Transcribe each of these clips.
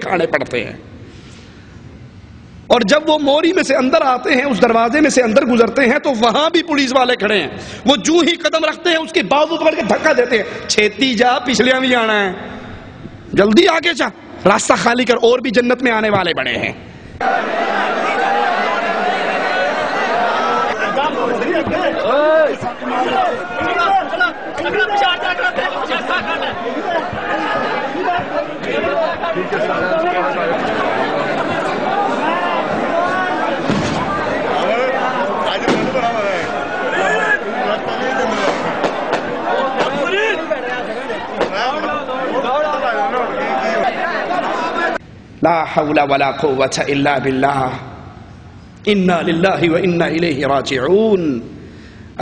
کھانے پڑتے ہیں۔ اور جب وہ موری میں سے اندر آتے ہیں، اس دروازے میں سے اندر گزرتے ہیں، تو وہاں بھی پولیس والے کھڑے ہیں۔ وہ جو ہی قدم رکھتے ہیں اس کے بازو پکڑ کے دھکا دیتے ہیں، چھیتی جا، پچھلیاں بھی آنا ہے، جلدی آگے جا، راستہ خالی کر، اور بھی جنت میں آنے والے بڑے ہیں۔ لا حول ولا قوة الا باللہ، انا للہ و انا الیہ راجعون۔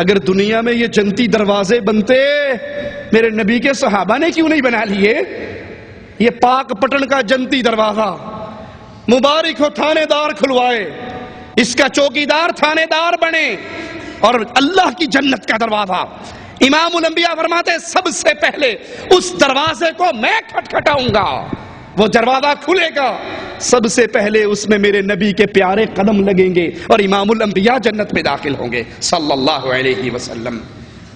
اگر دنیا میں یہ جنتی دروازے بنتے، میرے نبی کے صحابہ نے کیوں نہیں بنا لیے؟ یہ پاک پٹن کا جنتی دروازہ، مبارک ہو تھانے دار کھلوائے، اس کا چوکیدار تھانے دار بنے، اور اللہ کی جنت کا دروازہ۔ امام الانبیاء فرماتے ہیں سب سے پہلے اس دروازے کو میں کھٹکھٹاؤں گا، وہ دروازہ کھلے گا، سب سے پہلے اس میں میرے نبی کے پیارے قدم لگیں گے، اور امام الانبیاء جنت میں داخل ہوں گے صلی اللہ علیہ وسلم۔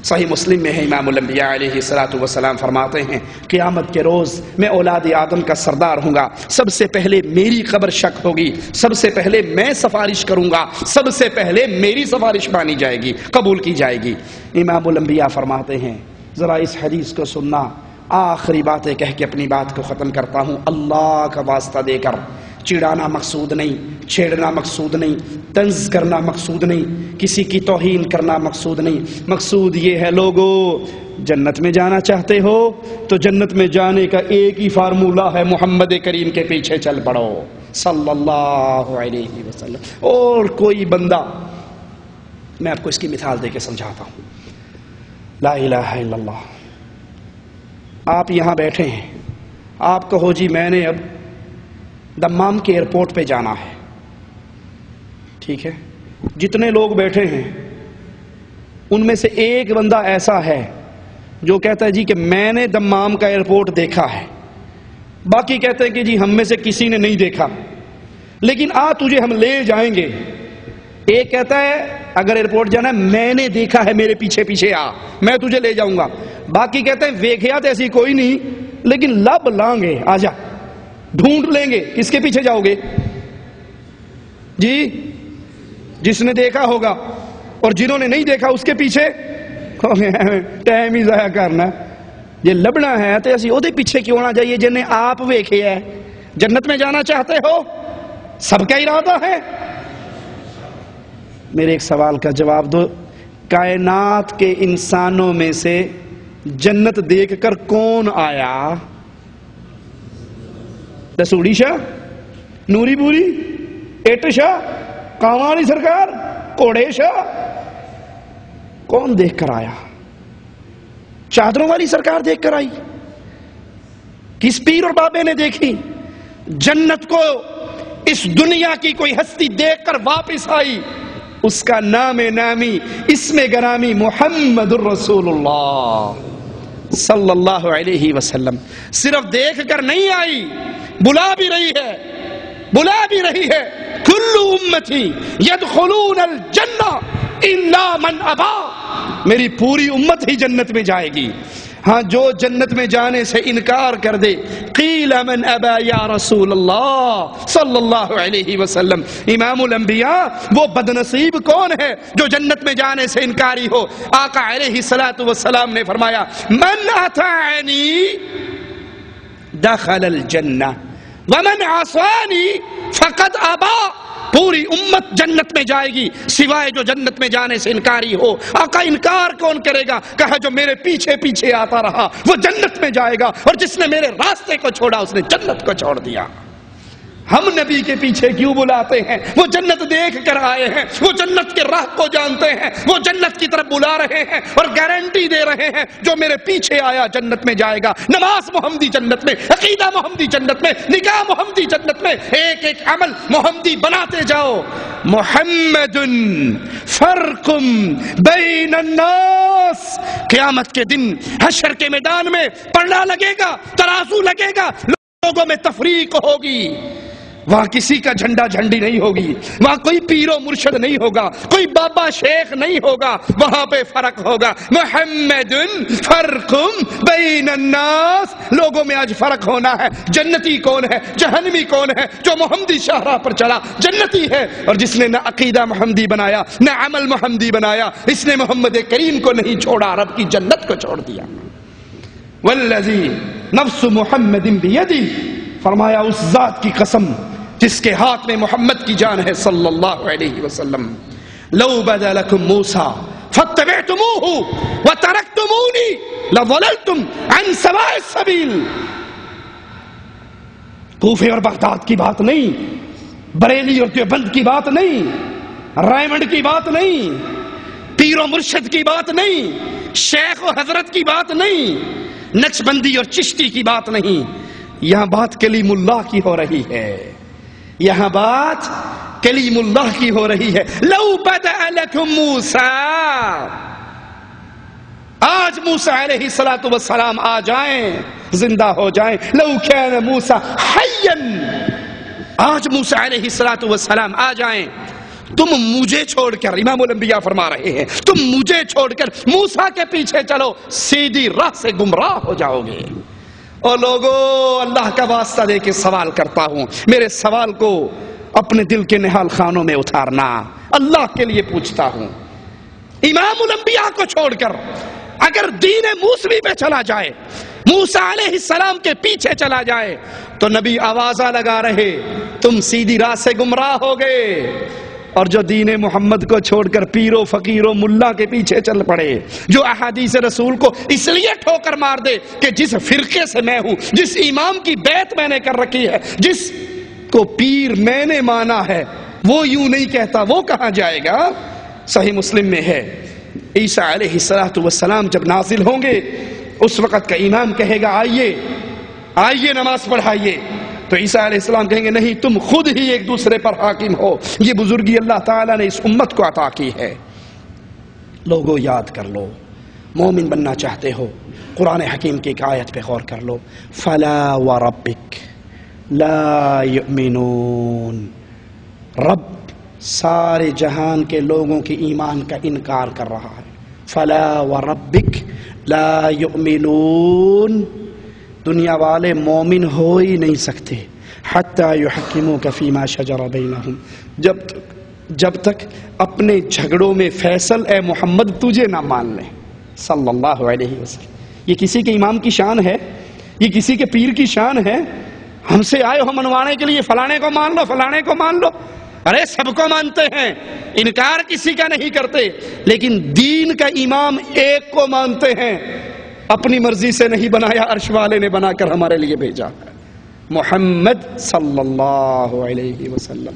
صحیح مسلم میں ہے، امام الانبیاء علیہ السلام فرماتے ہیں قیامت کے روز میں اولاد آدم کا سردار ہوں گا، سب سے پہلے میری قبر شک ہوگی، سب سے پہلے میں سفارش کروں گا، سب سے پہلے میری سفارش مانی جائے گی، قبول کی جائے گی۔ امام الانبیاء فرماتے ہیں، ذرا اس حدیث کو سننا، آخری باتیں کہہ کے اپنی بات کو ختم کرتا ہوں۔ اللہ کا واسطہ دے کر چڑانا مقصود نہیں، چھیڑنا مقصود نہیں، طنز کرنا مقصود نہیں، کسی کی توہین کرنا مقصود نہیں، مقصود یہ ہے لوگو جنت میں جانا چاہتے ہو تو جنت میں جانے کا ایک ہی فارمولہ ہے، محمد کریم کے پیچھے چل پڑو صلی اللہ علیہ وسلم۔ اور کوئی بندہ، میں آپ کو اس کی مثال دے کے سمجھاتا ہوں، لا الہ الا اللہ۔ آپ یہاں بیٹھے ہیں، آپ کہو جی میں نے اب دمام کے ایئرپورٹ پہ جانا ہے، ٹھیک ہے، جتنے لوگ بیٹھے ہیں ان میں سے ایک بندہ ایسا ہے جو کہتا ہے جی کہ میں نے دمام کا ایئرپورٹ دیکھا ہے، باقی کہتے ہیں کہ جی ہم میں سے کسی نے نہیں دیکھا، لیکن تجھے ہم لے جائیں گے۔ ایک کہتا ہے اگر ایئرپورٹ جانا ہے میں نے دیکھا ہے، میرے پیچھے پیچھے آ، میں تجھے لے جاؤں گا۔ باقی کہتے ہیں ویکھیا تو ایسی کوئی نہیں لیکن لب لائیں گے، آجا ڈھونڈ لیں گے۔ کس کے پیچھے جاؤ گے جی؟ جس نے دیکھا ہوگا، اور جنہوں نے نہیں دیکھا اس کے پیچھے ٹائم ہی ضائع کرنا۔ یہ لبنا ہے تو اسی وہ پیچھے کیوں نہ جائیے جنہیں آپ ویکھے ہے؟ جنت میں جانا چاہتے ہو، سب کا ارادہ ہے۔ میرے ایک سوال کا جواب دو، کائنات کے انسانوں میں سے جنت دیکھ کر کون آیا؟ رسولی شاہ، نوری بوری، ایٹ شاہ، کامالی سرکار، کوڑے شاہ، کون دیکھ کر آیا؟ چادروں والی سرکار دیکھ کر آئی؟ کس پیر اور بابے نے دیکھی؟ جنت کو اس دنیا کی کوئی ہستی دیکھ کر واپس آئی، اس کا نام نامی، اسم گرامی محمد الرسول اللہ صلی اللہ علیہ وسلم۔ صرف دیکھ کر نہیں آئی، بلا بھی رہی ہے، بلا بھی رہی ہے، کل امتی یدخلون الجنہ الا من ابا، میری پوری امت ہی جنت میں جائے گی، ہاں جو جنت میں جانے سے انکار کر دے۔ قیل من ابا یا رسول اللہ صلی اللہ علیہ وسلم، امام الانبیاء وہ بدنصیب کون ہے جو جنت میں جانے سے انکاری ہو؟ آقا علیہ السلام نے فرمایا من اطاعنی دخل الجنہ ومن عصانی فقد ابا، پوری امت جنت میں جائے گی سوائے جو جنت میں جانے سے انکاری ہو۔ آقا انکار کون کرے گا؟ کہا جو میرے پیچھے پیچھے آتا رہا وہ جنت میں جائے گا، اور جس نے میرے راستے کو چھوڑا اس نے جنت کو چھوڑ دیا۔ ہم نبی کے پیچھے کیوں بلاتے ہیں؟ وہ جنت دیکھ کر آئے ہیں، وہ جنت کے راہ کو جانتے ہیں، وہ جنت کی طرف بلا رہے ہیں اور گارنٹی دے رہے ہیں جو میرے پیچھے آیا جنت میں جائے گا۔ نماز محمدی جنت میں، عقیدہ محمدی جنت میں، نکاح محمدی جنت میں، ایک ایک عمل محمدی بناتے جاؤ۔ محمد فرق بین الناس، قیامت کے دن حشر کے میدان میں پلڑا لگے گا، ترازو لگے گا۔ لوگوں میں تفریق ہوگی، وہاں کسی کا جھنڈا جھنڈی نہیں ہوگی، وہاں کوئی پیر و مرشد نہیں ہوگا، کوئی بابا شیخ نہیں ہوگا، وہاں پہ فرق ہوگا۔ محمد فرق بین الناس، لوگوں میں آج فرق ہونا ہے، جنتی کون ہے، جہنمی کون ہے۔ جو محمدی شاہراہ پر چلا جنتی ہے، اور جس نے نہ عقیدہ محمدی بنایا نہ عمل محمدی بنایا، اس نے محمد کریم کو نہیں چھوڑا، رب کی جنت کو چھوڑ دیا۔ والذی نفس محمد بیدی، فرمایا اس ذات کی قسم جس کے ہاتھ میں محمد کی جان ہے صلی اللہ علیہ وسلم، لو بدا لکم موسیٰ فاتبعتموہ وترکتمونی لضللتم عن سواء السبیل۔ کوفے اور بغداد کی بات نہیں، بریلی اور دیوبند کی بات نہیں، رائمنڈ کی بات نہیں، پیر و مرشد کی بات نہیں، شیخ و حضرت کی بات نہیں، نقشبندی اور چشتی کی بات نہیں، یہاں بات کلیم اللہ کی ہو رہی ہے، یہاں بات کلیم اللہ کی ہو رہی ہے۔ لو بدأ لکم موسیٰ، آج موسیٰ علیہ السلام آ جائیں، زندہ ہو جائیں، لو کان موسیٰ حیا، آج موسیٰ علیہ السلام آ جائیں، تم مجھے چھوڑ کر، امام الانبیاء فرما رہے ہیں، تم مجھے چھوڑ کر موسیٰ کے پیچھے چلو، سیدھی راہ سے گمراہ ہو جاؤ گے۔ اور لوگوں، اللہ کا واسطہ دے کے سوال کرتا ہوں، میرے سوال کو اپنے دل کے نہال خانوں میں اتارنا، اللہ کے لیے پوچھتا ہوں، امام الانبیاء کو چھوڑ کر اگر دین موسوی پہ چلا جائے، موسیٰ علیہ السلام کے پیچھے چلا جائے، تو نبی آوازہ لگا رہے تم سیدھی راہ سے گمراہ ہو گئے۔ اور جو دین محمد کو چھوڑ کر پیر و فقیر و ملا کے پیچھے چل پڑے، جو احادیث رسول کو اس لیے ٹھوکر مار دے کہ جس فرقے سے میں ہوں، جس امام کی بیعت میں نے کر رکھی ہے، جس کو پیر میں نے مانا ہے، وہ یوں نہیں کہتا، وہ کہاں جائے گا؟ صحیح مسلم میں ہے، عیسیٰ علیہ السلام جب نازل ہوں گے، اس وقت کا امام کہے گا آئیے آئیے نماز پڑھائیے، تو عیسیٰ علیہ السلام کہیں گے نہیں، تم خود ہی ایک دوسرے پر حاکم ہو۔ یہ بزرگی اللہ تعالیٰ نے اس امت کو عطا کی ہے۔ لوگوں یاد کر لو، مومن بننا چاہتے ہو، قرآن حکیم کی ایک آیت پہ غور کر لو، فلا وربک لا یؤمنون، رب سارے جہان کے لوگوں کی ایمان کا انکار کر رہا ہے۔ فلا وربک لا یؤمنون، دنیا والے مومن ہو ہی نہیں سکتے، حتی یحکموک فیما شجر بینہم، جب تک اپنے جھگڑوں میں فیصل اے محمد تجھے نہ مان لیں صلی اللہ علیہ وسلم۔ یہ کسی کے امام کی شان ہے، یہ کسی کے پیر کی شان ہے؟ ہم سے آئے ہو منوانے کے لیے فلانے کو مان لو، فلانے کو مان لو، ارے سب کو مانتے ہیں، انکار کسی کا نہیں کرتے، لیکن دین کا امام ایک کو مانتے ہیں، اپنی مرضی سے نہیں بنایا، عرش والے نے بنا کر ہمارے لیے بھیجا، محمد صلی اللہ علیہ وسلم۔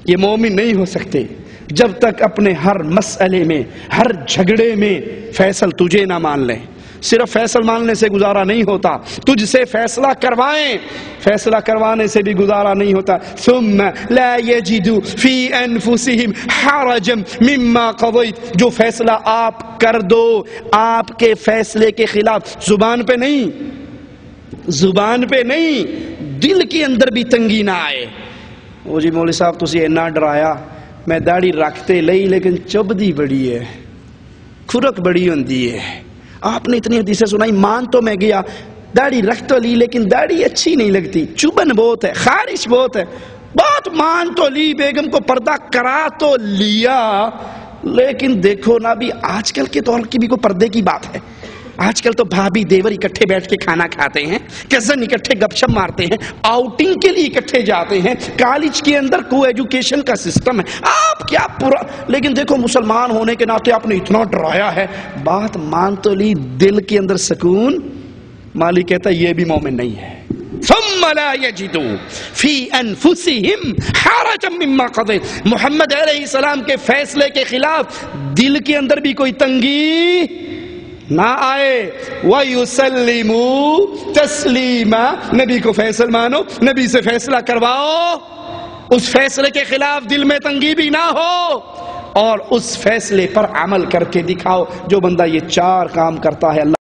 یہ مومن نہیں ہو سکتے جب تک اپنے ہر مسئلے میں، ہر جھگڑے میں فیصل تجھے نہ مان لیں۔ صرف فیصل ماننے سے گزارا نہیں ہوتا، تجھ سے فیصلہ کروائیں، فیصلہ کروانے سے بھی گزارا نہیں ہوتا۔ ثم لا یجدوا فی انفسہم حرجا مما قضیت، جو فیصلہ آپ کر دو، آپ کے فیصلے کے خلاف، زبان پہ نہیں، زبان پہ نہیں، دل کے اندر بھی تنگی نہ آئے۔ وہ جی مولوی صاحب تسی اینا ڈرایا، میں داڑھی رکھتے لئی لیکن چبدی بڑی ہے، کھرک بڑی ہوندی ہے۔ آپ نے اتنی حدیثیں سنائی، مان تو میں گیا، داڑھی رکھ تو لی لیکن داڑھی اچھی نہیں لگتی، چبن بہت ہے، خارش بہت ہے، بہت مان تو لی، بیگم کو پردہ کرا تو لیا، لیکن دیکھو نا بھی آج کل کے دور کی بھی کوئی پردے کی بات ہے؟ آج کل تو بھابھی دیور اکٹھے بیٹھ کے کھانا کھاتے ہیں، کزن اکٹھے گپ شپ مارتے ہیں، آؤٹنگ کے لیے اکٹھے جاتے ہیں، کالج کے اندر کو ایجوکیشن کا سسٹم ہے، آپ کیا پورا، لیکن دیکھو مسلمان ہونے کے ناطے آپ نے اتنا ڈرایا ہے، بات مان تو لی، دل کے اندر سکون، مالک کہتا ہے یہ بھی مومن نہیں ہے۔ ثم لا یجدوا فی انفسہم حرجا مما قضیت، محمد علیہ السلام کے فیصلے کے خلاف دل کے اندر بھی کوئی تنگی نہ آئے، وَيُسَلِّمُوا تَسْلِيمًا، نبی کو فیصل مانو، نبی سے فیصلہ کرواؤ، اس فیصلے کے خلاف دل میں تنگی بھی نہ ہو، اور اس فیصلے پر عمل کر کے دکھاؤ۔ جو بندہ یہ چار کام کرتا ہے اللہ